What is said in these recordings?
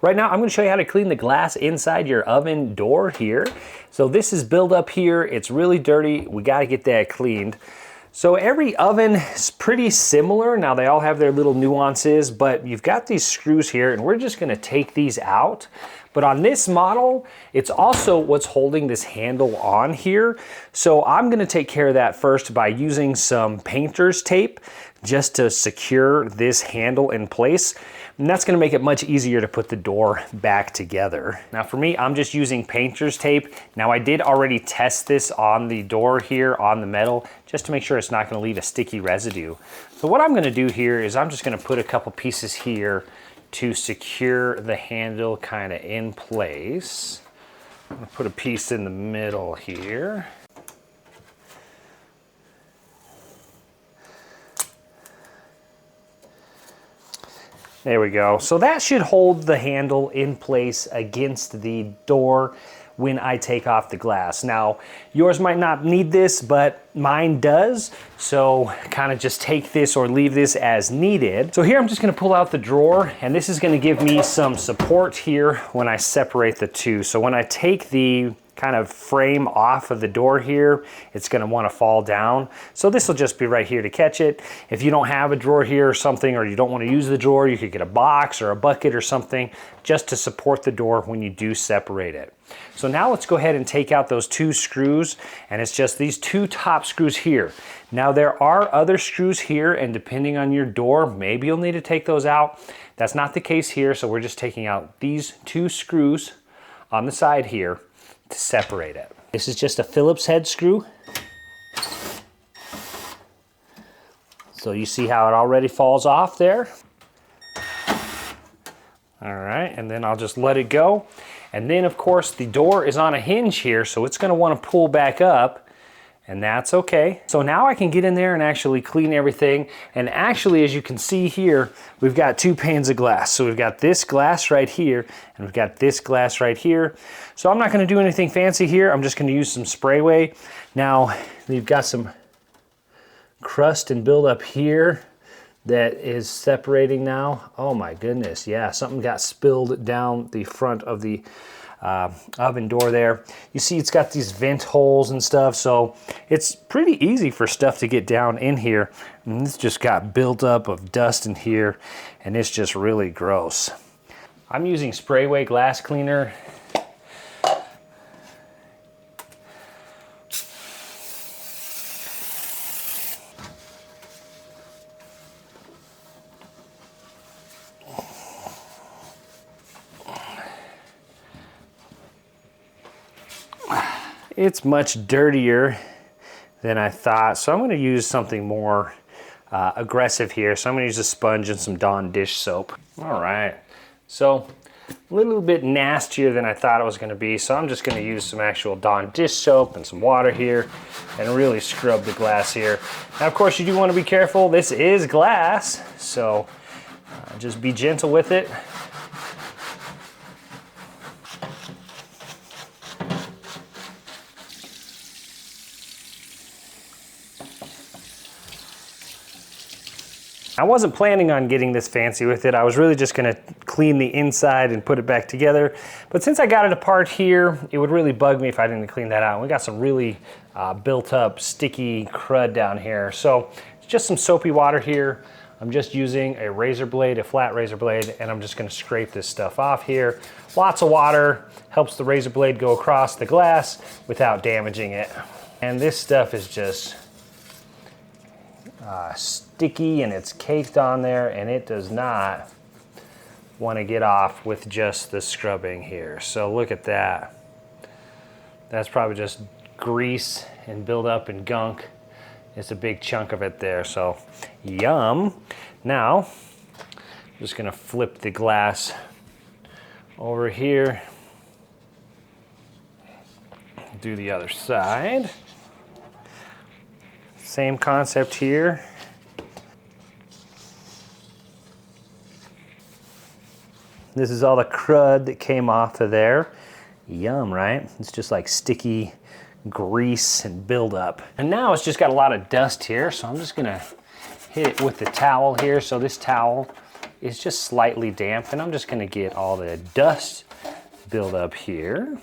Right now, I'm gonna show you how to clean the glass inside your oven door here. So this is built up here. It's really dirty. We gotta get that cleaned. So every oven is pretty similar. Now they all have their little nuances, but you've got these screws here and we're just gonna take these out. But on this model, it's also what's holding this handle on here. So I'm gonna take care of that first by using some painter's tape just to secure this handle in place. And that's gonna make it much easier to put the door back together. Now for me, I'm just using painter's tape. Now I did already test this on the door here on the metal, just to make sure it's not gonna leave a sticky residue. So what I'm gonna do here is I'm just gonna put a couple pieces here to secure the handle kind of in place. I'm gonna put a piece in the middle here. There we go. So that should hold the handle in place against the door when I take off the glass. Now, yours might not need this, but mine does. So kind of just take this or leave this as needed. So here I'm just gonna pull out the drawer, and this is gonna give me some support here when I separate the two. So when I take the kind of frame off of the door here, it's gonna wanna fall down. So this will just be right here to catch it. If you don't have a drawer here or something, or you don't wanna use the drawer, you could get a box or a bucket or something just to support the door when you do separate it. So now let's go ahead and take out those two screws, and it's just these two top screws here. Now there are other screws here, and depending on your door, maybe you'll need to take those out. That's not the case here, so we're just taking out these two screws on the side here to separate it. This is just a Phillips head screw. So you see how it already falls off there? All right, and then I'll just let it go. And then of course the door is on a hinge here, so it's gonna wanna pull back up, and that's okay. So now I can get in there and actually clean everything. And actually, as you can see here, we've got two panes of glass. So we've got this glass right here, and we've got this glass right here. So I'm not gonna do anything fancy here. I'm just gonna use some sprayway. Now, we've got some crust and buildup here that is separating now. Oh my goodness, yeah, something got spilled down the front of the oven door there. You see it's got these vent holes and stuff, so it's pretty easy for stuff to get down in here. And this just got built up of dust in here, and it's just really gross. I'm using Sprayway glass cleaner. It's much dirtier than I thought, so I'm going to use something more aggressive here. So I'm going to use a sponge and some Dawn dish soap. All right, so a little bit nastier than I thought it was going to be, so I'm just going to use some actual Dawn dish soap and some water here and really scrub the glass here. Now, of course, you do want to be careful. This is glass, so just be gentle with it. I wasn't planning on getting this fancy with it. I was really just gonna clean the inside and put it back together. But since I got it apart here, it would really bug me if I didn't clean that out. We got some really built up sticky crud down here. So it's just some soapy water here. I'm just using a razor blade, a flat razor blade, and I'm just gonna scrape this stuff off here. Lots of water, helps the razor blade go across the glass without damaging it. And this stuff is just sticky, and it's caked on there, and it does not want to get off with just the scrubbing here. So look at that. That's probably just grease and buildup and gunk. It's a big chunk of it there, so yum. Now, I'm just gonna flip the glass over here. Do the other side. Same concept here. This is all the crud that came off of there. Yum, right? It's just like sticky grease and buildup. And now it's just got a lot of dust here, so I'm just gonna hit it with the towel here. So this towel is just slightly damp, and I'm just gonna get all the dust build up here.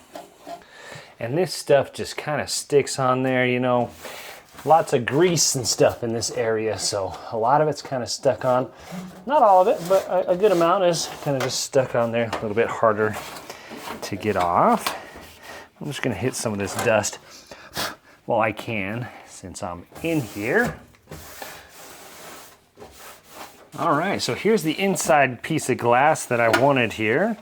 And this stuff just kind of sticks on there, you know. Lots of grease and stuff in this area, so a lot of it's kind of stuck on. Not all of it, but a good amount is kind of just stuck on there, a little bit harder to get off. I'm just gonna hit some of this dust while I can, since I'm in here. All right, so here's the inside piece of glass that I wanted here.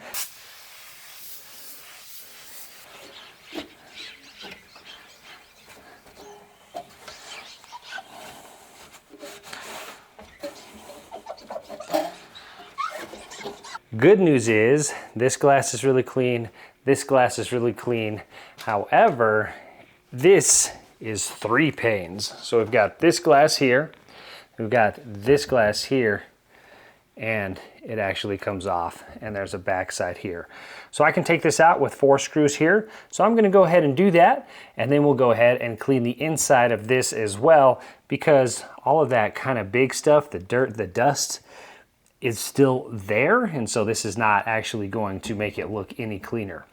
Good news is this glass is really clean. This glass is really clean. However, this is 3 panes. So we've got this glass here, we've got this glass here, and it actually comes off, and there's a backside here. So I can take this out with 4 screws here. So I'm gonna go ahead and do that, and then we'll go ahead and clean the inside of this as well, because all of that kind of big stuff, the dirt, the dust, is still there, and so this is not actually going to make it look any cleaner.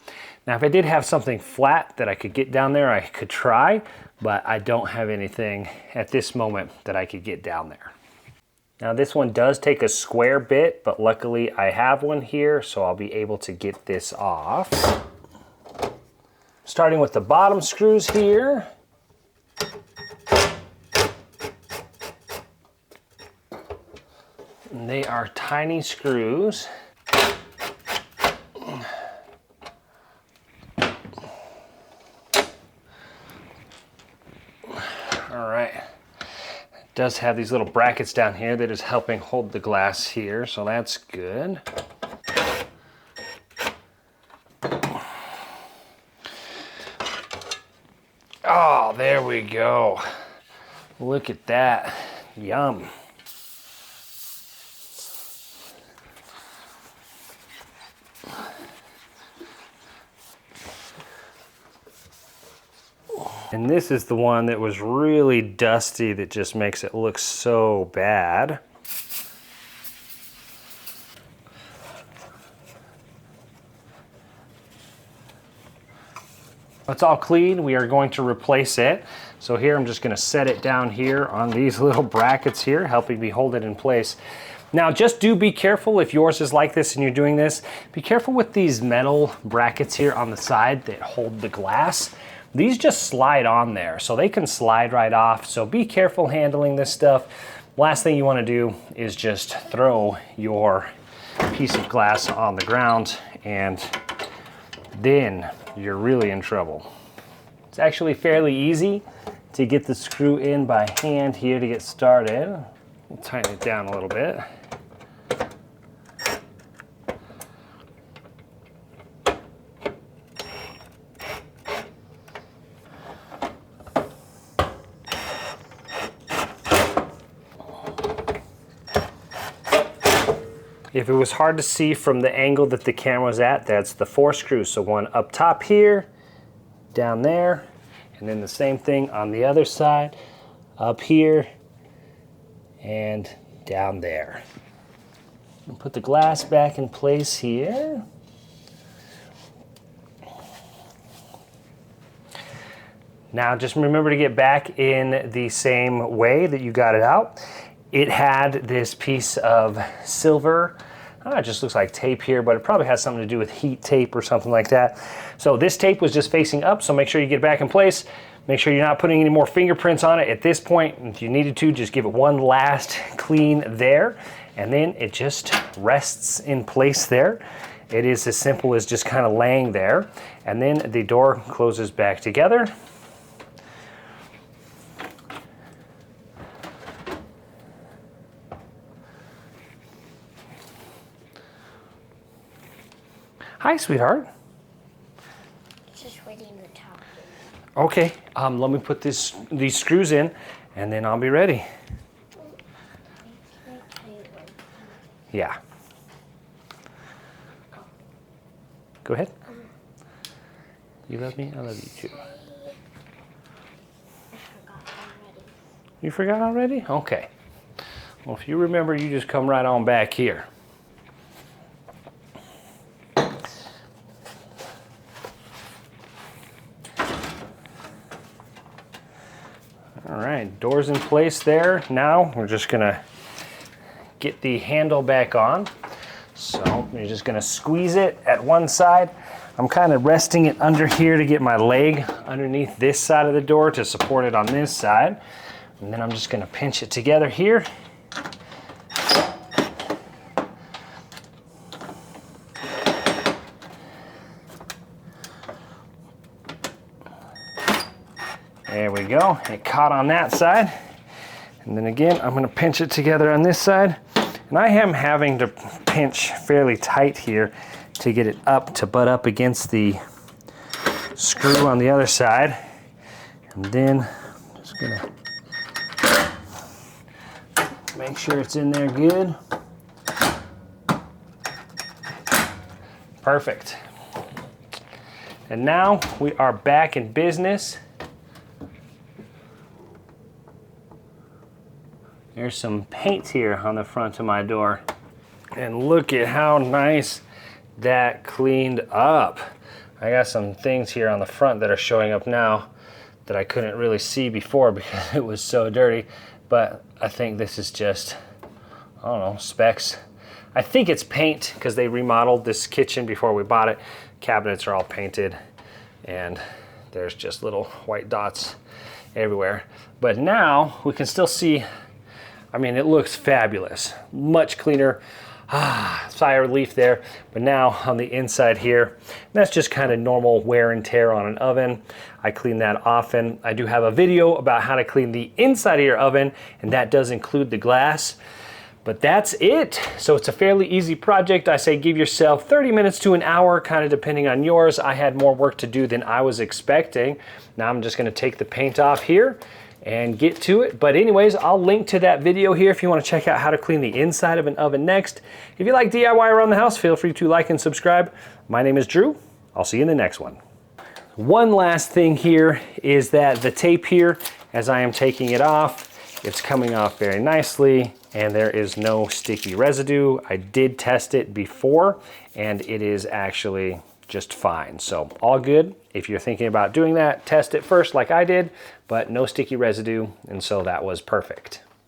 Now, if I did have something flat that I could get down there, I could try, but I don't have anything at this moment that I could get down there. Now, this one does take a square bit, but luckily I have one here, so I'll be able to get this off. Starting with the bottom screws here. And they are tiny screws. All right. It does have these little brackets down here that is helping hold the glass here, so that's good. Oh, there we go. Look at that. Yum. And this is the one that was really dusty that just makes it look so bad. It's all clean. We are going to replace it. So here I'm just going to set it down here on these little brackets here, helping me hold it in place. Now, just do be careful if yours is like this and you're doing this. Be careful with these metal brackets here on the side that hold the glass. These just slide on there, so they can slide right off. So be careful handling this stuff. Last thing you want to do is just throw your piece of glass on the ground, and then you're really in trouble. It's actually fairly easy to get the screw in by hand here to get started. We'll tighten it down a little bit. If it was hard to see from the angle that the camera was at, that's the 4 screws. So one up top here, down there, and then the same thing on the other side, up here, and down there. I'll put the glass back in place here. Now just remember to get back in the same way that you got it out. It had this piece of silver, it just looks like tape here, but it probably has something to do with heat tape or something like that. So this tape was just facing up, so make sure you get it back in place. Make sure you're not putting any more fingerprints on it at this point. If you needed to, just give it one last clean there, and then it just rests in place there. It is as simple as just kind of laying there, and then the door closes back together. Hi, sweetheart. Just waiting to talk. Okay, let me put these screws in, and then I'll be ready. Yeah. Go ahead. You love me? I love you too. You forgot already? Okay. Well, if you remember, you just come right on back here. All right, door's in place there. Now we're just gonna get the handle back on. So you're just gonna squeeze it at one side. I'm kind of resting it under here to get my leg underneath this side of the door to support it on this side. And then I'm just gonna pinch it together here. There we go, it caught on that side. And then again, I'm gonna pinch it together on this side. And I am having to pinch fairly tight here to get it up to butt up against the screw on the other side. And then I'm just gonna make sure it's in there good. Perfect. And now we are back in business. There's some paint here on the front of my door. And look at how nice that cleaned up. I got some things here on the front that are showing up now that I couldn't really see before because it was so dirty. But I think this is just, I don't know, specks. I think it's paint because they remodeled this kitchen before we bought it. Cabinets are all painted and there's just little white dots everywhere. But now we can still see, I mean, it looks fabulous. Much cleaner. Sigh of relief there. But now on the inside here, that's just kind of normal wear and tear on an oven. I clean that often. I do have a video about how to clean the inside of your oven, and that does include the glass. But that's it. So it's a fairly easy project. I say give yourself 30 minutes to an hour, kind of depending on yours. I had more work to do than I was expecting. Now I'm just gonna take the paint off here and get to it. But anyways, I'll link to that video here if you want to check out how to clean the inside of an oven next. If you like DIY around the house, feel free to like and subscribe. My name is Drew. I'll see you in the next one. One last thing here is that the tape here, as I am taking it off, it's coming off very nicely and there is no sticky residue. I did test it before and it is actually just fine. So all good. If you're thinking about doing that, test it first like I did, but no sticky residue, and so that was perfect.